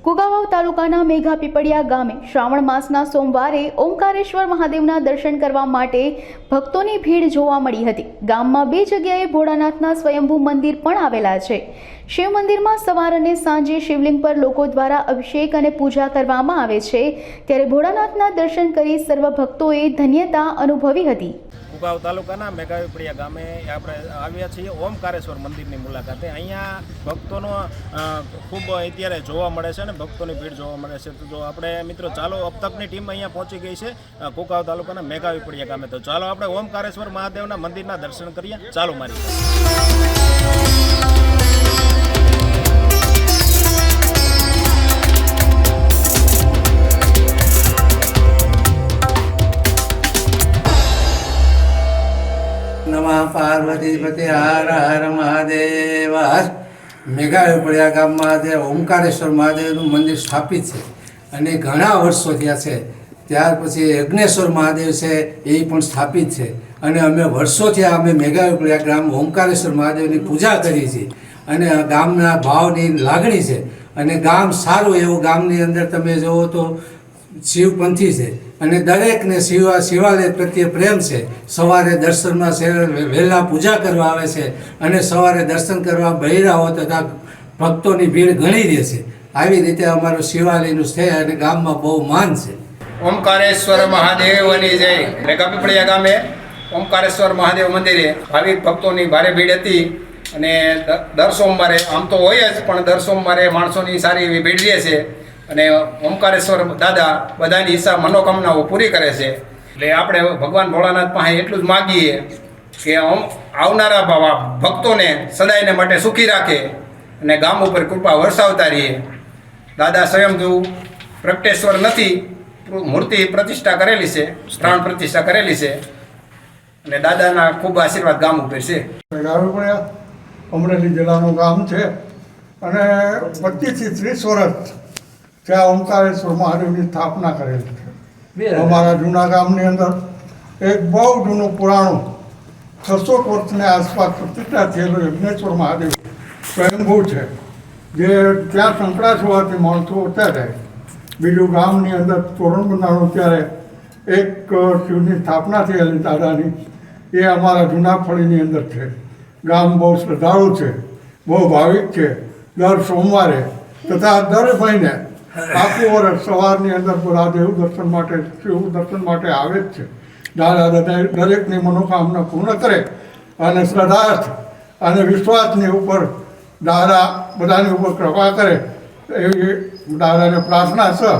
કુકાવાવ તાલુકાના મેઘા પીપળિયા ગામે શ્રાવણ માસના સોમવારે ઓમકારેશ્વર મહાદેવના દર્શન કરવા માટે ભક્તોની ભીડ જોવા મળી હતી। ગામમાં બે જગ્યાએ ભોળાનાથના સ્વયંભૂ મંદિર પણ આવેલા છે। શિવ મંદિરમાં સવાર અને સાંજે શિવલિંગ પર લોકો દ્વારા અભિષેક અને પૂજા કરવામાં આવે છે, ત્યારે ભોળાનાથના દર્શન કરી સર્વ ભક્તોએ ધન્યતા અનુભવી હતી। કુકાવાવ તાલુકાના મેઘા પીપળિયા ગામે આપણે આવ્યા છીએ ઓમકારેશ્વર મંદિરની મુલાકાતે। અહીંયા ભક્તોનો ખૂબ અત્યારે જોવા મળે છે અને ભક્તોની ભીડ જોવા મળે છે। તો જો આપણે મિત્રો ચાલો अब तकની ટીમ અહીંયા પહોંચી ગઈ છે કુકાવાવ તાલુકાના મેઘા પીપળિયા ગામે। તો ચાલો આપણે ઓમકારેશ્વર મહાદેવના મંદિરના દર્શન કરીએ। ચાલો મારી नमः पार्वतीपते हर हर महादेव। मेघा पीपळिया गामમાં જે ઓમકારેશ્વર મહાદેવનું મંદિર સ્થાપિત છે અને ઘણા વર્ષો થયા છે। ત્યાર પછી યજ્ઞેશ્વર મહાદેવ છે એ પણ સ્થાપિત છે અને અમે વર્ષોથી અમે મેઘા પીપળિયા ગામ ઓમકારેશ્વર મહાદેવની પૂજા કરી છે અને ગામના ભાવની લાગણી છે અને ગામ સારું એવું ગામની અંદર તમે જુઓ તો શિવપંથી છે અને દરેકને શિવાલય પ્રત્યે પ્રેમ છે। સવારે દર્શનમાં વહેલા પૂજા કરવા આવે છે અને સવારે દર્શન કરવા બહેરાઓ તથા ભક્તોની ભીડ ઘણી રહે છે। આવી રીતે અમારું શિવાલયનું છે અને ગામમાં બહુ માન છે। ઓમકારેશ્વર મહાદેવની જય। મેઘા પીપળિયા ગામે ઓમકારેશ્વર મહાદેવ મંદિરે ભાવિક ભક્તોની ભારે ભીડ હતી અને દર સોમવારે આમ તો હોય જ પણ દર સોમવારે માણસોની સારી એવી ભીડ રહે છે અને ઓમકારેશ્વર દાદા બધાની ઈચ્છા મનોકામનાઓ પૂરી કરે છે। એટલે આપણે ભગવાન ભોળાનાથ પાસે એટલું જ માગીએ કે આવનારા ભક્તોને સદાયને માટે સુખી રાખે અને ગામ ઉપર કૃપા વરસાવતા રહીએ। દાદા સ્વયંભૂ પ્રગટેશ્વર નથી, મૂર્તિ પ્રતિષ્ઠા કરેલી છે, પ્રાણ પ્રતિષ્ઠા કરેલી છે અને દાદાના ખૂબ આશીર્વાદ ગામ ઉપર છે। અમરેલી જિલ્લાનું ગામ છે અને 25 થી 30 વર્ષ ત્યાં ઓમકારેશ્વર મહાદેવની સ્થાપના કરેલી છે। અમારા જૂના ગામની અંદર એક બહુ જૂનું પુરાણું 600 વર્ષની આસપાસ પ્રતિષ્ઠા થયેલું યજ્ઞેશ્વર મહાદેવ સ્વયંભૂ છે, જે ત્યાં સંકળાશ હોવાથી માણસો ઓછા થાય। બીજું ગામની અંદર તોરણ બંધાણું ત્યારે એક શિવની સ્થાપના થયેલી દાદાની, એ અમારા જૂના ફળીની અંદર છે। ગામ બહુ શ્રદ્ધાળુ છે, બહુ ભાવિક છે। દર સોમવારે તથા દર મહિને આખું વર્ષ સવારની અંદર બધા દેવ દર્શન માટે શિવ દર્શન માટે આવે જ છે। દાદા દરેકની મનોકામના પૂર્ણ કરે અને શ્રદ્ધા અને વિશ્વાસની ઉપર દાદા બધાની ઉપર કૃપા કરે એવી દાદાને પ્રાર્થના છે।